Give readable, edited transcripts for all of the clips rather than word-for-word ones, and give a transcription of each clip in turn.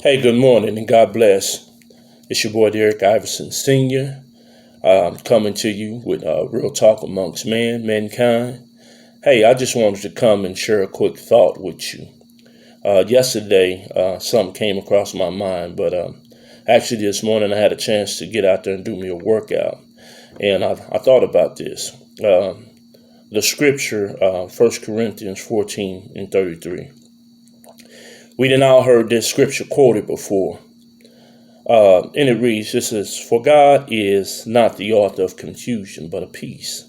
Hey, good morning and God bless. It's your boy Derek Iverson Sr. Coming to you with real talk amongst mankind. Hey, I just wanted to come and share a quick thought with you. Yesterday, something came across my mind, but actually this morning I had a chance to get out there and do me a workout. And I thought about this. The scripture, 1 Corinthians 14 and 33. We done all heard this scripture quoted before. And it reads, it says, "For God is not the author of confusion, but of peace,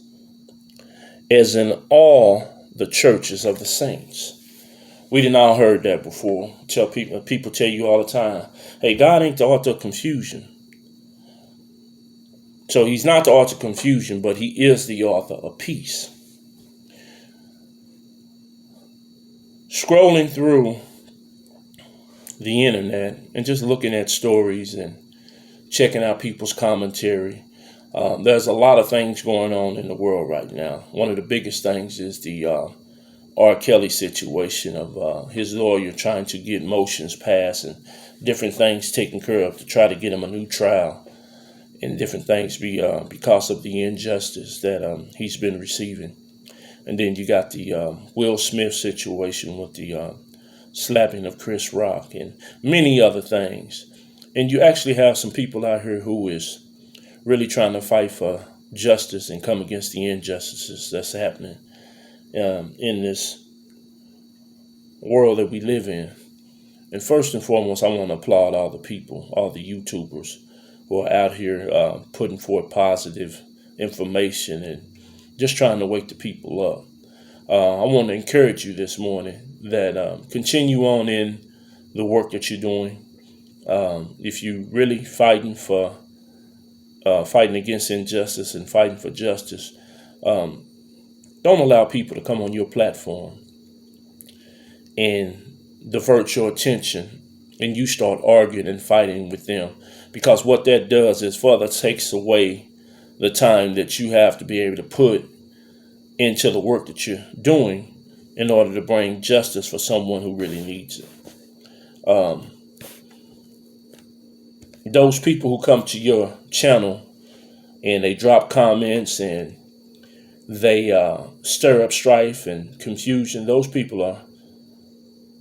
as in all the churches of the saints." We didn't all heard that before. People tell you all the time, hey, God ain't the author of confusion. So he's not the author of confusion, but he is the author of peace. Scrolling through the internet and just looking at stories and checking out people's commentary. There's a lot of things going on in the world right now. One of the biggest things is the R. Kelly situation of his lawyer trying to get motions passed and different things taken care of to try to get him a new trial and different things because of the injustice that he's been receiving. And then you got the Will Smith situation with the slapping of Chris Rock and many other things. And you actually have some people out here who is really trying to fight for justice and come against the injustices that's happening in this world that we live in. And first and foremost, I want to applaud all the people, all the YouTubers who are out here putting forth positive information and just trying to wake the people up. I want to encourage you this morning that continue on in the work that you're doing. If you really fighting against injustice and fighting for justice, don't allow people to come on your platform and divert your attention and you start arguing and fighting with them, because what that does is further takes away the time that you have to be able to put into the work that you're doing in order to bring justice for someone who really needs it. Those people who come to your channel and they drop comments and they stir up strife and confusion, those people are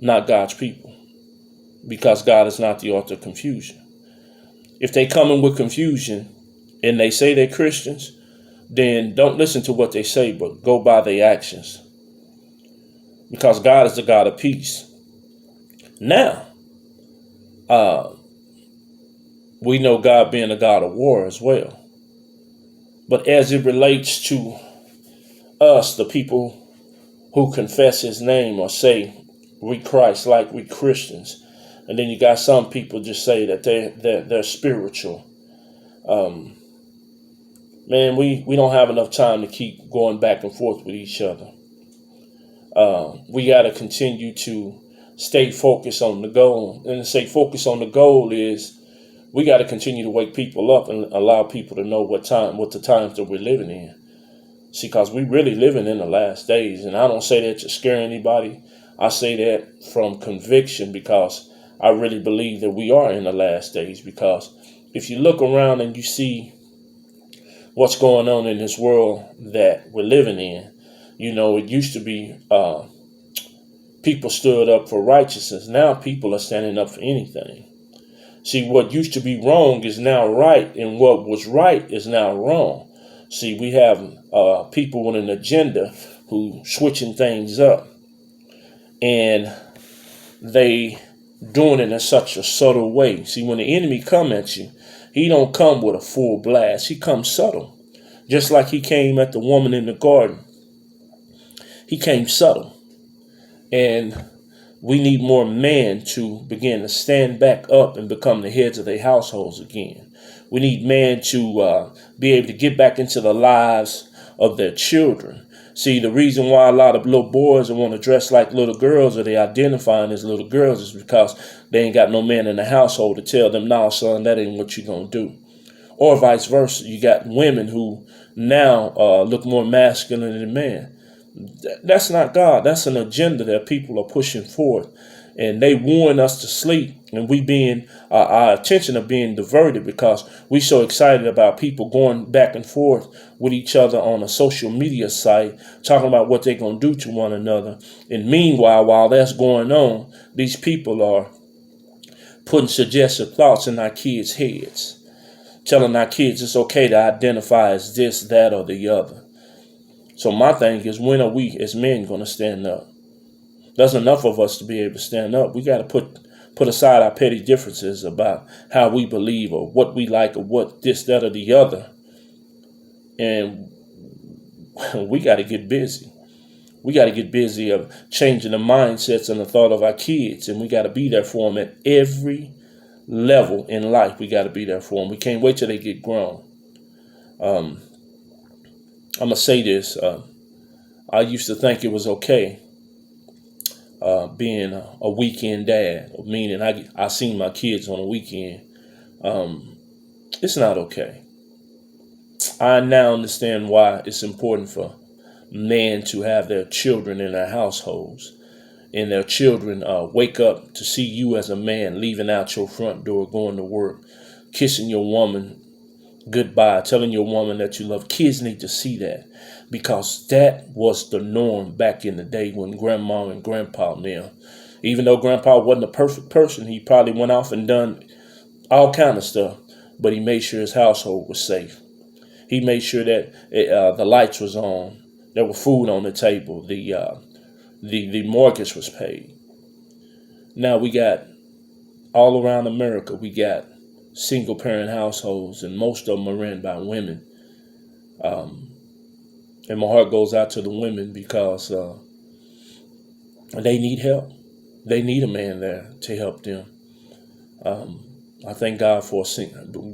not God's people, because God is not the author of confusion. If they come in with confusion and they say they're Christians, then don't listen to what they say, but go by their actions, because God is the God of peace. Now, we know God being a God of war as well. But as it relates to us, the people who confess his name or say we Christ, like we Christians, and then you got some people just say that they're spiritual. Man, we don't have enough time to keep going back and forth with each other. We got to continue to stay focused on the goal. And to stay focused on the goal is we got to continue to wake people up and allow people to know what the times that we're living in. See, because we really living in the last days. And I don't say that to scare anybody. I say that from conviction, because I really believe that we are in the last days. Because if you look around and you see what's going on in this world that we're living in, you know, it used to be people stood up for righteousness. Now people are standing up for anything. See, what used to be wrong is now right, and what was right is now wrong. See, we have people with an agenda who switching things up, and they doing it in such a subtle way. See, when the enemy come at you, he don't come with a full blast. He comes subtle, just like he came at the woman in the garden. He came subtle, and we need more men to begin to stand back up and become the heads of their households again. We need men to be able to get back into the lives of their children. See, the reason why a lot of little boys want to dress like little girls, or they identifying as little girls, is because they ain't got no man in the household to tell them, "Nah, son, that ain't what you're going to do." Or vice versa. You got women who now look more masculine than men. That's not God. That's an agenda that people are pushing forth. and they wooing us to sleep, and we being our attention are being diverted because we so excited about people going back and forth with each other on a social media site talking about what they're going to do to one another. And meanwhile, while that's going on, these people are putting suggestive thoughts in our kids' heads, telling our kids it's okay to identify as this, that, or the other. So my thing is, when are we as men going to stand up? There's enough of us to be able to stand up. We got to put aside our petty differences about how we believe or what we like or what this, that, or the other. And we got to get busy. We got to get busy of changing the mindsets and the thought of our kids. And we got to be there for them at every level in life. We got to be there for them. We can't wait till they get grown. I'm going to say this. I used to think it was okay being a weekend dad, meaning I seen my kids on a weekend. It's not okay. I now understand why it's important for men to have their children in their households, and their children wake up to see you as a man leaving out your front door, going to work, kissing your woman goodbye, telling your woman that you love. Kids need to see that, because that was the norm back in the day when grandma and grandpa now. Even though grandpa wasn't a perfect person, he probably went off and done all kind of stuff, but he made sure his household was safe. He made sure that the lights was on, there was food on the table, the mortgage was paid. Now we got all around America, we got single parent households, and most of them are ran by women. And my heart goes out to the women, because they need help. They need a man there to help them. I thank God for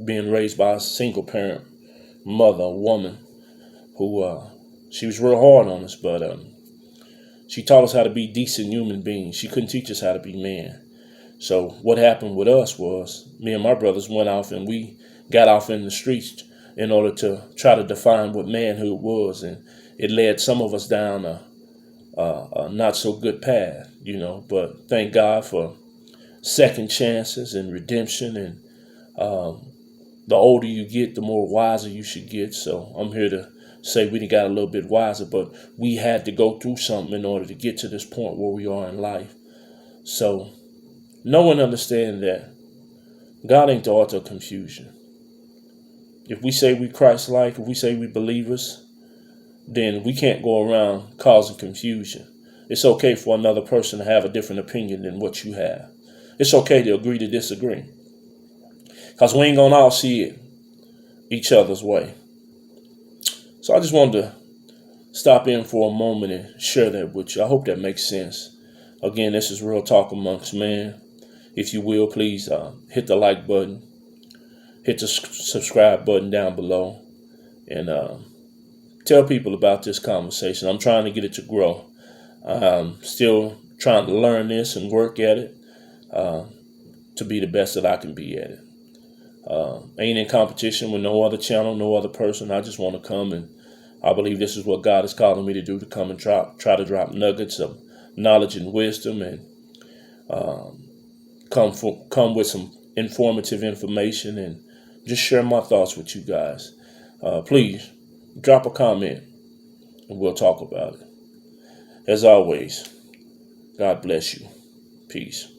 being raised by a single parent mother, a woman who she was real hard on us, but she taught us how to be decent human beings. She couldn't teach us how to be men. So what happened with us was, me and my brothers went off and we got off in the streets in order to try to define what manhood was, and it led some of us down a not so good path, But thank God for second chances and redemption, and the older you get, the more wiser you should get. So I'm here to say we got a little bit wiser, but we had to go through something in order to get to this point where we are in life. So know and understand that God ain't the author of confusion. If we say we Christ-like, if we say we believers, then we can't go around causing confusion. It's okay for another person to have a different opinion than what you have. It's okay to agree to disagree, because we ain't going to all see it each other's way. So I just wanted to stop in for a moment and share that with you. I hope that makes sense. Again, this is Real Talk Amongst Men. If you will, please hit the like button, hit the subscribe button down below, and tell people about this conversation. I'm trying to get it to grow. Still trying to learn this and work at it to be the best that I can be at it. Ain't in competition with no other channel, no other person. I just want to come, and I believe this is what God is calling me to do, to come and try to drop nuggets of knowledge and wisdom, and come with some informative information, and just share my thoughts with you guys. Please drop a comment and we'll talk about it. As always, God bless you. Peace.